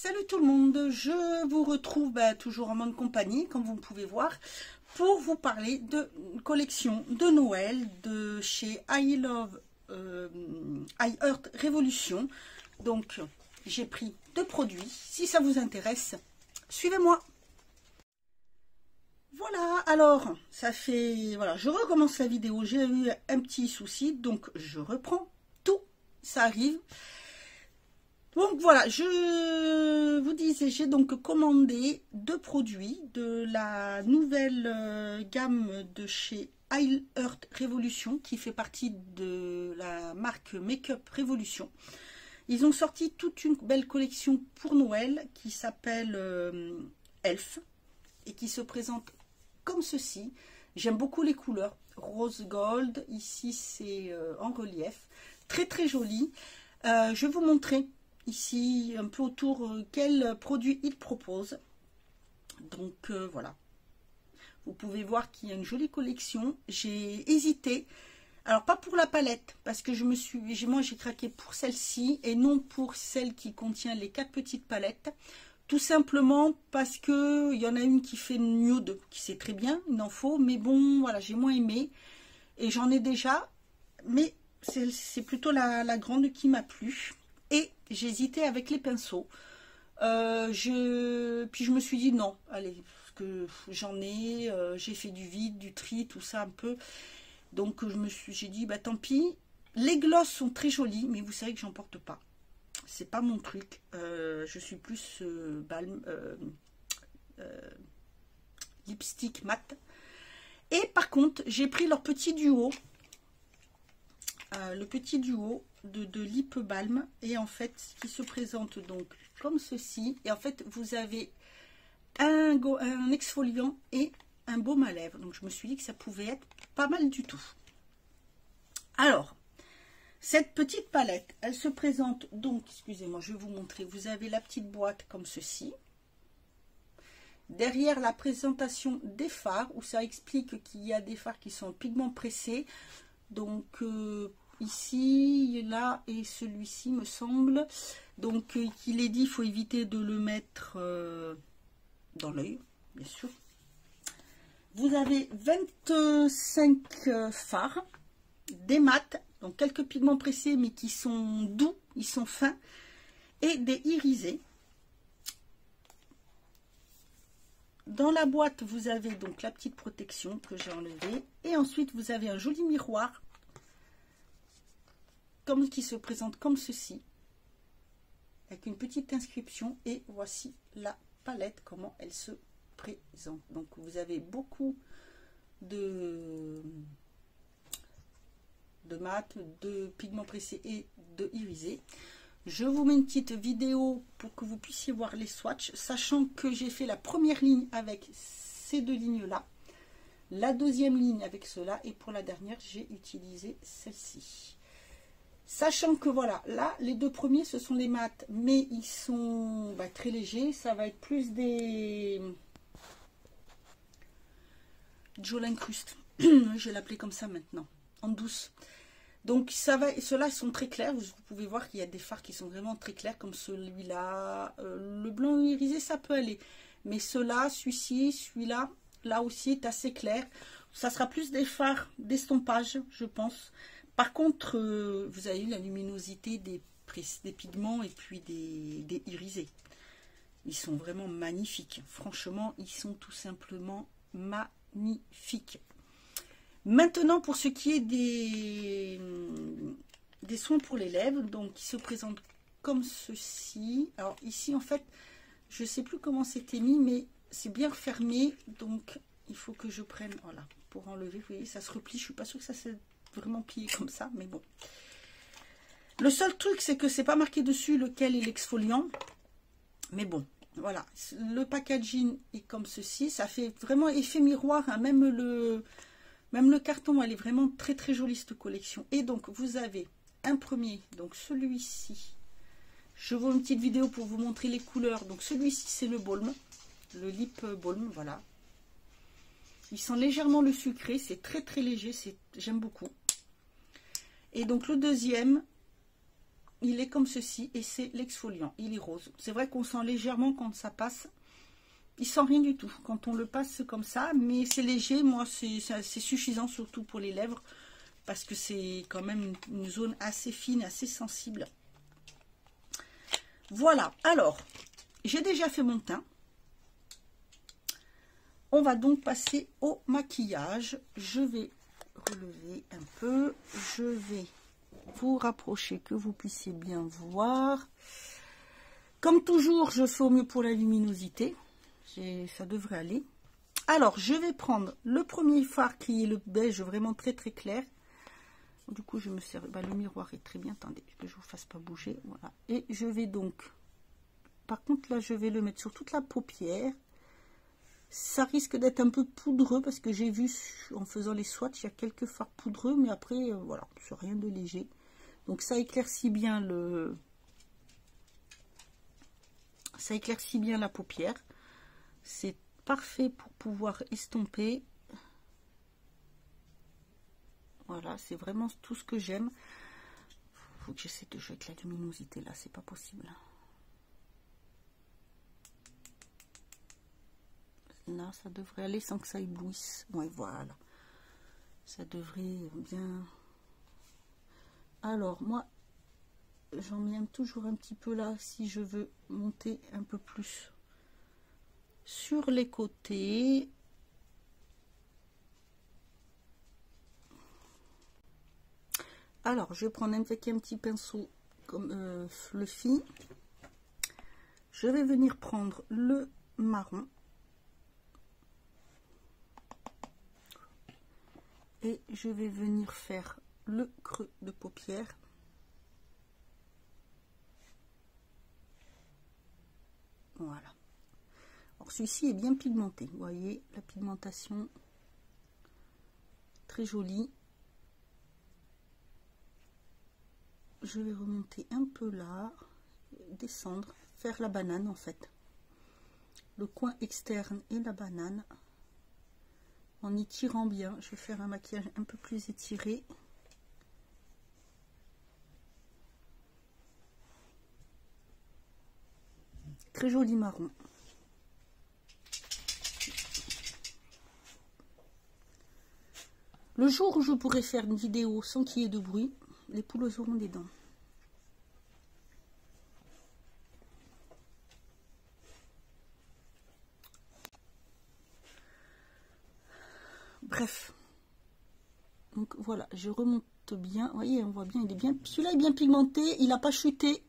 Salut tout le monde, je vous retrouve toujours en bonne compagnie, comme vous pouvez voir, pour vous parler de collection de Noël de chez I Heart Revolution. Donc, j'ai pris deux produits. Si ça vous intéresse, suivez-moi. Voilà, alors, ça fait... Voilà, je recommence la vidéo. J'ai eu un petit souci, donc je reprends tout. Ça arrive. Donc voilà, je vous disais, j'ai donc commandé deux produits de la nouvelle gamme de chez I Heart Revolution, qui fait partie de la marque Make-up Revolution. Ils ont sorti toute une belle collection pour Noël qui s'appelle Elf et qui se présente comme ceci. J'aime beaucoup les couleurs, rose gold, ici c'est en relief, très très joli. Je vais vous montrer ici un peu autour quels produits il propose. Donc voilà, vous pouvez voir qu'il y a une jolie collection. J'ai hésité, alors pas pour la palette, parce que moi j'ai craqué pour celle-ci et non pour celle qui contient les 4 petites palettes, tout simplement parce que il y en a une qui fait nude, qui c'est très bien, il en faut, mais bon voilà, j'ai moins aimé et j'en ai déjà, mais c'est plutôt la grande qui m'a plu. Et j'ai hésité avec les pinceaux. Puis je me suis dit non, allez, parce que j'en ai, j'ai fait du vide, du tri, tout ça un peu. Donc j'ai dit, bah tant pis. Les glosses sont très jolis, mais vous savez que j'en porte pas. C'est pas mon truc. Je suis plus lipstick mat. Et par contre, j'ai pris leur petit duo. Le petit duo de lip balm, et en fait qui se présente donc comme ceci, et en fait vous avez un exfoliant et un baume à lèvres, donc je me suis dit que ça pouvait être pas mal du tout. Alors cette petite palette, elle se présente donc, excusez-moi, je vais vous montrer, vous avez la petite boîte comme ceci, derrière la présentation des fards où ça explique qu'il y a des fards qui sont pigments pressés, donc ici, là et celui-ci me semble. Donc il est dit, il faut éviter de le mettre dans l'œil, bien sûr. Vous avez 25 fards, des mats, donc quelques pigments pressés mais qui sont doux, ils sont fins, et des irisés. Dans la boîte, vous avez donc la petite protection que j'ai enlevée, et ensuite vous avez un joli miroir qui se présente comme ceci, avec une petite inscription, et voici la palette, comment elle se présente. Donc vous avez beaucoup de mat, de pigments pressés et de irisés. Je vous mets une petite vidéo pour que vous puissiez voir les swatchs, sachant que j'ai fait la première ligne avec ces deux lignes là, la deuxième ligne avec cela, et pour la dernière j'ai utilisé celle-ci. Sachant que voilà, là, les deux premiers, ce sont les mats, mais ils sont très légers. Ça va être plus des Jol Incruste. Je vais l'appeler comme ça maintenant, en douce. Donc, ça va. Ceux-là, ils sont très clairs. Vous pouvez voir qu'il y a des fards qui sont vraiment très clairs, comme celui-là. Le blanc irisé, ça peut aller. Mais ceux-là, celui-ci, celui-là, là aussi, est assez clair. Ça sera plus des fards d'estompage, je pense. Par contre, vous avez eu la luminosité des pigments et puis des irisés. Ils sont vraiment magnifiques. Franchement, ils sont tout simplement magnifiques. Maintenant, pour ce qui est des soins pour les lèvres, donc ils se présentent comme ceci. Alors ici, en fait, je ne sais plus comment c'était mis, mais c'est bien fermé. Donc, il faut que je prenne, voilà, pour enlever. Vous voyez, ça se replie. Je ne suis pas sûre que ça s'est vraiment plié comme ça, mais bon. Le seul truc, c'est que c'est pas marqué dessus lequel est l'exfoliant, mais bon, voilà. Le packaging est comme ceci, ça fait vraiment effet miroir, hein. Même le carton, elle est vraiment très très jolie cette collection. Et donc vous avez un premier, donc celui-ci. Je vous fais une petite vidéo pour vous montrer les couleurs. Donc celui-ci, c'est le balm, le lip balm, voilà. Il sent légèrement le sucré, c'est très très léger, j'aime beaucoup. Et donc le deuxième, il est comme ceci et c'est l'exfoliant, il est rose. C'est vrai qu'on sent légèrement quand ça passe. Il sent rien du tout quand on le passe comme ça, mais c'est léger. Moi, c'est suffisant, surtout pour les lèvres, parce que c'est quand même une zone assez fine, assez sensible. Voilà, alors, j'ai déjà fait mon teint. On va donc passer au maquillage. Je vais relever un peu, je vais vous rapprocher, que vous puissiez bien voir. Comme toujours, je fais au mieux pour la luminosité. Ça devrait aller. Alors, je vais prendre le premier fard qui est le beige, vraiment très très clair. Du coup, je me sers. Bah, le miroir est très bien. Attendez, que je ne vous fasse pas bouger. Voilà. Et je vais donc. Par contre, là, je vais le mettre sur toute la paupière. Ça risque d'être un peu poudreux parce que j'ai vu en faisant les swatchs, il y a quelques fards poudreux, mais après, voilà, c'est rien de léger. Donc, ça éclaircit bien le. Ça éclaircit bien la paupière. C'est parfait pour pouvoir estomper. Voilà, c'est vraiment tout ce que j'aime. Faut que j'essaie de jouer avec la luminosité là, c'est pas possible. Là, ça devrait aller sans que ça éblouisse. Ouais, voilà. Ça devrait bien. Alors, moi, j'en mets toujours un petit peu là si je veux monter un peu plus sur les côtés. Alors, je vais prendre avec un petit pinceau comme fluffy. Je vais venir prendre le marron. Et je vais venir faire le creux de paupière. Voilà. Alors, celui-ci est bien pigmenté. Vous voyez, la pigmentation, très jolie. Je vais remonter un peu là, descendre, faire la banane en fait. Le coin externe et la banane. En étirant bien, je vais faire un maquillage un peu plus étiré. Très joli marron. Le jour où je pourrai faire une vidéo sans qu'il y ait de bruit, les poules auront des dents. Bref. Donc voilà, je remonte bien. Vous voyez, on voit bien, il est bien. Celui-là est bien pigmenté, il n'a pas chuté.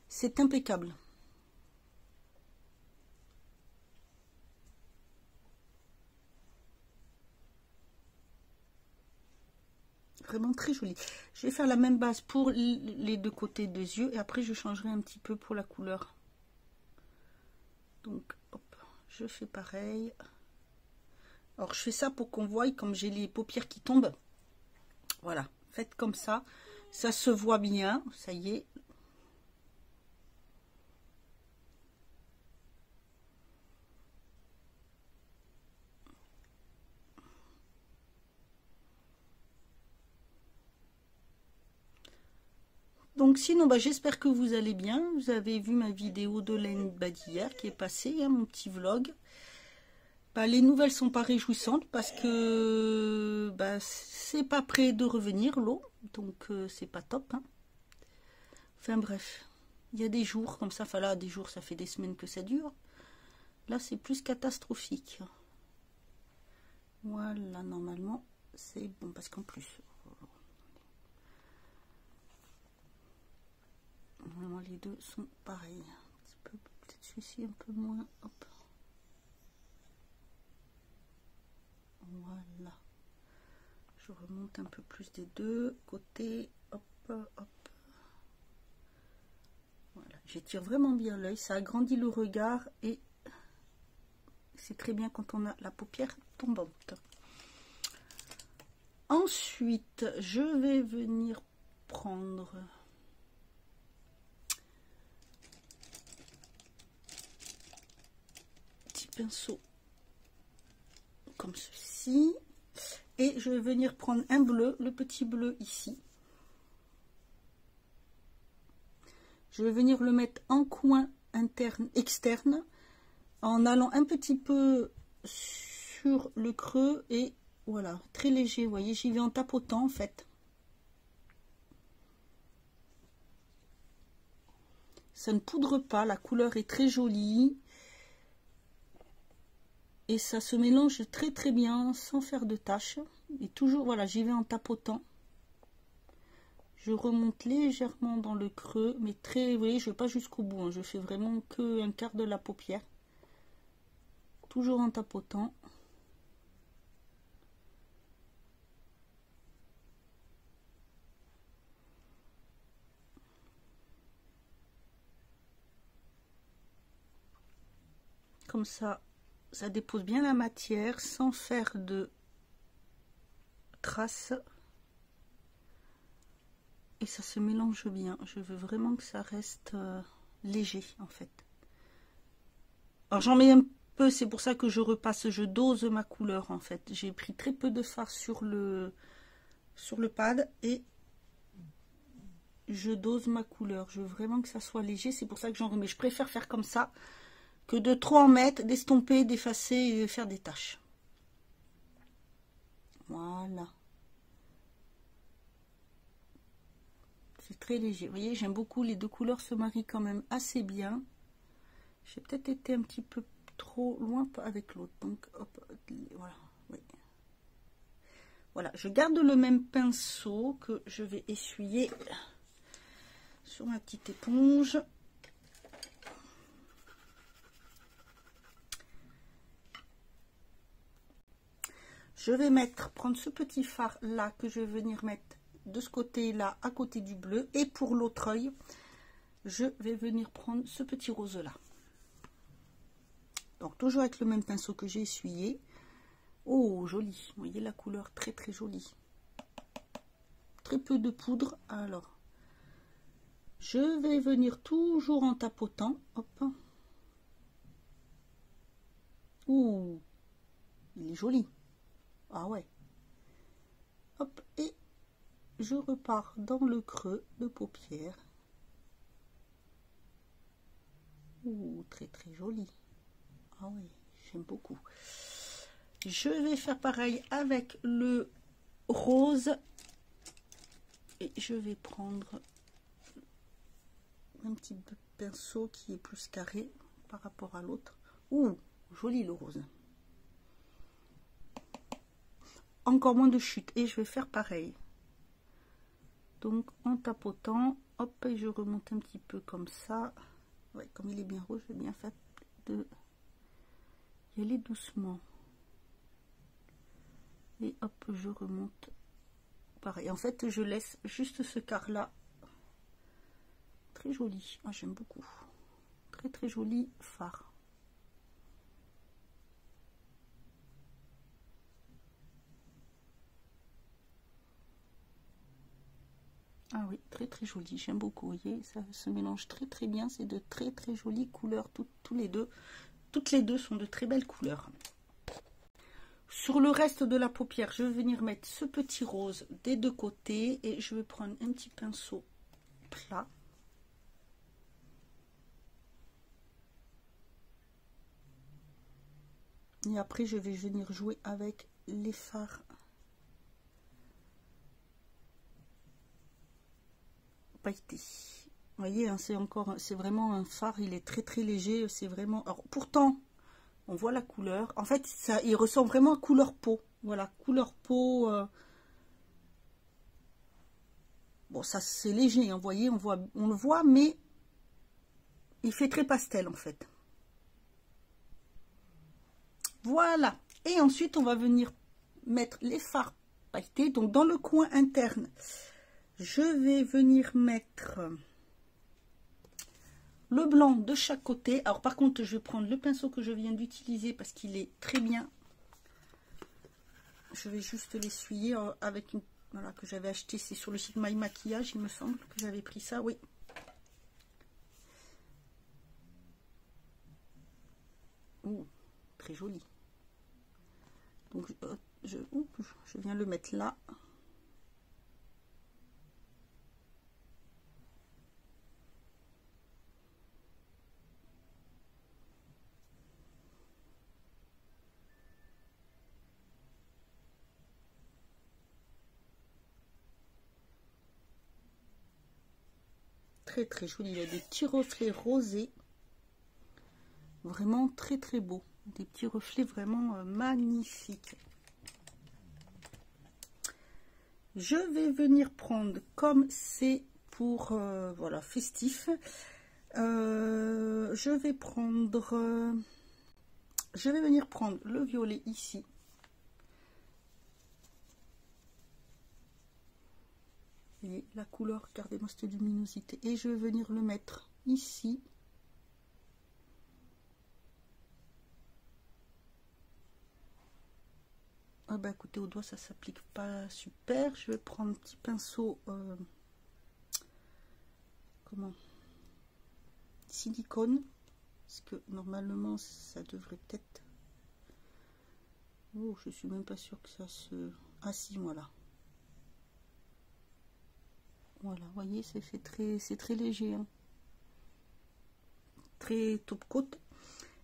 C'est impeccable. Vraiment très joli. Je vais faire la même base pour les deux côtés des yeux et après je changerai un petit peu pour la couleur. Donc hop, je fais pareil. Alors je fais ça pour qu'on voie comme j'ai les paupières qui tombent. Voilà, faites comme ça se voit bien, ça y est. Donc sinon, bah, j'espère que vous allez bien. Vous avez vu ma vidéo de Laine Badière qui est passée, hein, mon petit vlog. Bah, les nouvelles sont pas réjouissantes parce que bah, c'est pas prêt de revenir l'eau. Donc c'est pas top. Hein. Enfin bref, il y a des jours comme ça. Enfin là, des jours, ça fait des semaines que ça dure. Là, c'est plus catastrophique. Voilà, normalement, c'est bon parce qu'en plus... Vraiment, les deux sont pareils. Peut-être celui-ci un peu moins. Hop. Voilà. Je remonte un peu plus des deux côtés. Hop, hop. Voilà. J'étire vraiment bien l'œil. Ça agrandit le regard et c'est très bien quand on a la paupière tombante. Ensuite, je vais venir prendre... pinceau comme ceci et je vais venir prendre un bleu, le petit bleu ici, Je vais venir le mettre en coin interne, externe, en allant un petit peu sur le creux et voilà, très léger. Vous voyez, j'y vais en tapotant en fait. Ça ne poudre pas, la couleur est très jolie. Et ça se mélange très très bien sans faire de taches. Et toujours, voilà, j'y vais en tapotant. Je remonte légèrement dans le creux, mais très, vous voyez, je ne vais pas jusqu'au bout. Hein, je fais vraiment que un quart de la paupière. Toujours en tapotant. Comme ça dépose bien la matière sans faire de traces. Et ça se mélange bien. Je veux vraiment que ça reste léger en fait. Alors j'en mets un peu, c'est pour ça que je repasse, je dose ma couleur en fait. J'ai pris très peu de fard sur le pad et je dose ma couleur. Je veux vraiment que ça soit léger, c'est pour ça que j'en remets. Je préfère faire comme ça que de trop en mettre, d'estomper, d'effacer et faire des taches. Voilà. C'est très léger. Vous voyez, j'aime beaucoup, les deux couleurs se marient quand même assez bien. J'ai peut-être été un petit peu trop loin avec l'autre. Donc, hop, voilà. Oui. Voilà, je garde le même pinceau que je vais essuyer sur ma petite éponge. Je vais prendre ce petit fard là que je vais venir mettre de ce côté là à côté du bleu, et pour l'autre œil je vais venir prendre ce petit rose là. Donc toujours avec le même pinceau que j'ai essuyé. Oh joli, vous voyez la couleur très très jolie, très peu de poudre. Alors je vais venir toujours en tapotant, hop. Ouh, il est joli. Ah ouais. Hop, et je repars dans le creux de paupière. Ouh, très très joli. Ah oui, j'aime beaucoup. Je vais faire pareil avec le rose. Et je vais prendre un petit pinceau qui est plus carré par rapport à l'autre. Ouh, joli le rose. Encore moins de chute, et je vais faire pareil. Donc en tapotant, hop, et je remonte un petit peu comme ça. Ouais, comme il est bien rose, je vais bien faire de y aller doucement. Et hop, je remonte. Pareil, en fait, je laisse juste ce quart là. Très joli. Ah, j'aime beaucoup. Très très joli fard. Ah oui, très très joli, j'aime beaucoup, vous voyez, ça se mélange très très bien, c'est de très très jolies couleurs, tous les deux. Toutes les deux sont de très belles couleurs. Sur le reste de la paupière, je vais venir mettre ce petit rose des deux côtés et je vais prendre un petit pinceau plat. Et après, je vais venir jouer avec les fards pailleté. Vous voyez, hein, c'est vraiment un fard, il est très très léger, c'est vraiment. Alors pourtant, on voit la couleur. En fait, ça, il ressemble vraiment à couleur peau. Voilà, couleur peau. Bon, ça c'est léger, hein, vous voyez, on le voit, mais il fait très pastel en fait. Voilà. Et ensuite, on va venir mettre les fards pailletés. Donc dans le coin interne, je vais venir mettre le blanc de chaque côté. Alors par contre, je vais prendre le pinceau que je viens d'utiliser parce qu'il est très bien. Je vais juste l'essuyer avec une, voilà, que j'avais acheté, c'est sur le site My Maquillage, il me semble que j'avais pris ça, oui. Ouh, très joli. Donc je viens le mettre là. très très joli. Il y a des petits reflets rosés. Vraiment très très beau. Des petits reflets vraiment magnifiques. Je vais venir prendre, comme c'est pour voilà, festif, je vais venir prendre le violet ici. Et la couleur, regardez-moi cette luminosité. Et je vais venir le mettre ici. Ah bah écoutez, au doigt ça s'applique pas super. Je vais prendre un petit pinceau comment, silicone, parce que normalement ça devrait peut-être, oh je suis même pas sûre que ça se, ah si, voilà, voilà, vous voyez, c'est très léger, hein. Très top coat.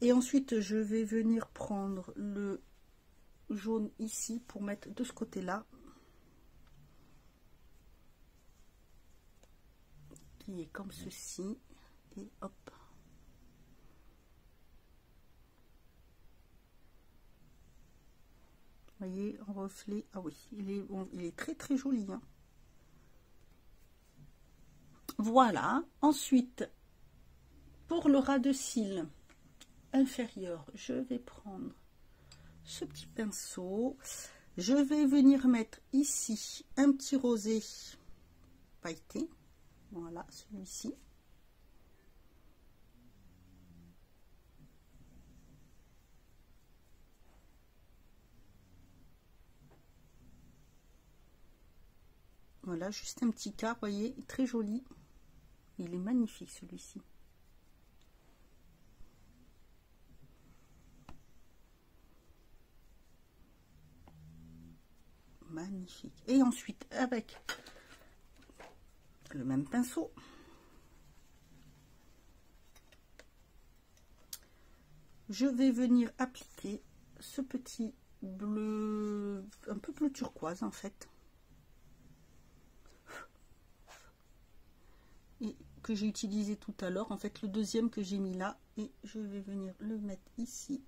Et ensuite je vais venir prendre le jaune ici pour mettre de ce côté là, qui est comme ceci, et hop, vous voyez, en reflet. Ah oui, il est très très joli, hein. Voilà. Ensuite, pour le ras de cils inférieur, je vais prendre ce petit pinceau. Je vais venir mettre ici un petit rosé pailleté. Voilà, celui-ci. Voilà, juste un petit quart, vous voyez, très joli. Il est magnifique celui-ci. Magnifique. Et ensuite, avec le même pinceau, je vais venir appliquer ce petit bleu, un peu bleu turquoise en fait, et que j'ai utilisé tout à l'heure, en fait le deuxième que j'ai mis là, et je vais venir le mettre ici.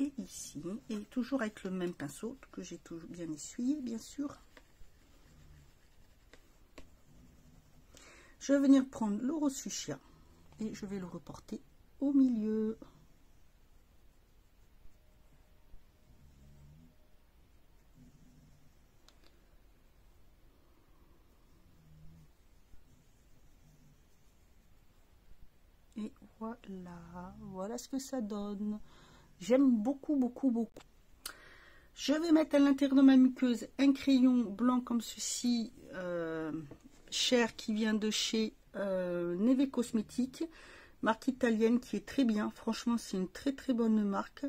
Et ici, et toujours avec le même pinceau que j'ai toujours bien essuyé, bien sûr. Je vais venir prendre le rose fuchsia et je vais le reporter au milieu. Et voilà, voilà ce que ça donne. J'aime beaucoup, beaucoup, beaucoup. Je vais mettre à l'intérieur de ma muqueuse un crayon blanc comme ceci, cher, qui vient de chez Neve Cosmetics, marque italienne qui est très bien. Franchement, c'est une très très bonne marque.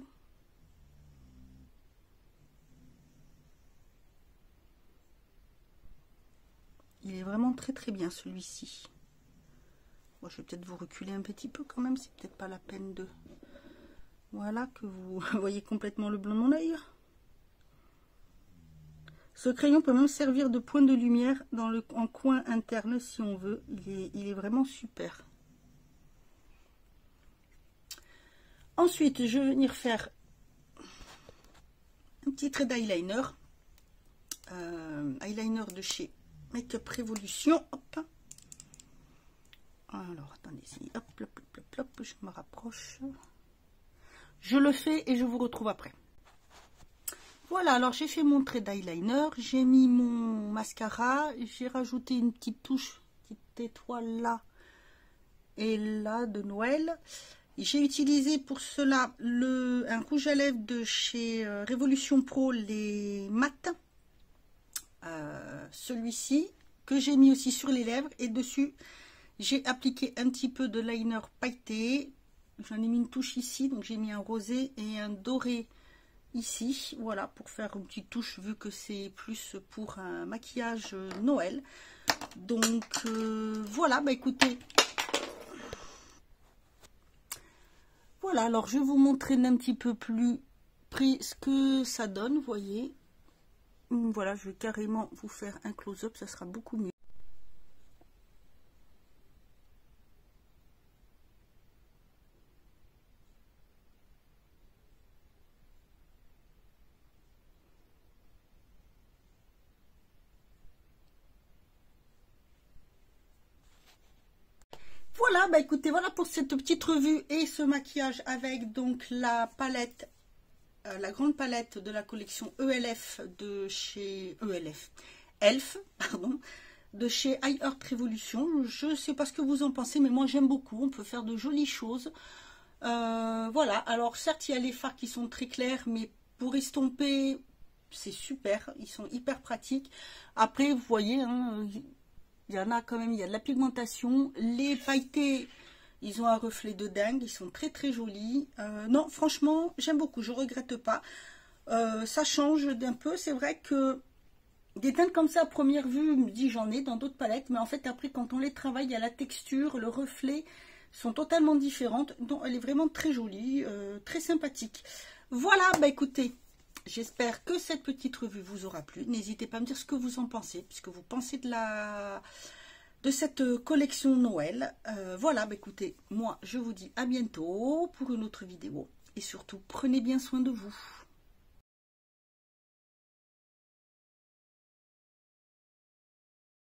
Il est vraiment très très bien celui-ci. Bon, je vais peut-être vous reculer un petit peu quand même, c'est peut-être pas la peine de... Voilà, que vous voyez complètement le blanc de mon œil. Ce crayon peut même servir de point de lumière en coin interne si on veut. Il est vraiment super. Ensuite, je vais venir faire un petit trait d'eyeliner. Eyeliner de chez Make-up Revolution. Hop. Alors, attendez, hop, hop, hop, hop, hop, je me rapproche. Je le fais et je vous retrouve après. Voilà, alors j'ai fait mon trait d'eyeliner, j'ai mis mon mascara, j'ai rajouté une petite touche, petite étoile là et là de Noël. J'ai utilisé pour cela un rouge à lèvres de chez Révolution Pro, les mat. Celui-ci que j'ai mis aussi sur les lèvres, et dessus j'ai appliqué un petit peu de liner pailleté. J'en ai mis une touche ici, donc j'ai mis un rosé et un doré ici, voilà, pour faire une petite touche, vu que c'est plus pour un maquillage Noël. Donc voilà, bah écoutez, Voilà, alors je vais vous montrer d'un petit peu plus près ce que ça donne, vous voyez. Voilà, je vais carrément vous faire un close-up, ça sera beaucoup mieux. Voilà, bah écoutez, voilà pour cette petite revue et ce maquillage avec donc la palette, la grande palette de la collection ELF de chez Elf, pardon, de chez iHeart Revolution. Je ne sais pas ce que vous en pensez, mais moi j'aime beaucoup. On peut faire de jolies choses. Voilà, alors certes il y a les fards qui sont très clairs, mais pour estomper, c'est super. Ils sont hyper pratiques. Après, vous voyez, hein, il y en a quand même, il y a de la pigmentation. Les pailletés, ils ont un reflet de dingue. Ils sont très très jolis. Non, franchement, j'aime beaucoup. Je regrette pas. Ça change d'un peu. C'est vrai que des teintes comme ça, à première vue, me dit j'en ai dans d'autres palettes. Mais en fait, après, quand on les travaille, il y a la texture, le reflet sont totalement différentes. Donc, elle est vraiment très jolie, très sympathique. Voilà, bah écoutez. J'espère que cette petite revue vous aura plu. N'hésitez pas à me dire ce que vous en pensez, puisque vous pensez de cette collection Noël. Voilà, bah écoutez, moi je vous dis à bientôt pour une autre vidéo. Et surtout, prenez bien soin de vous.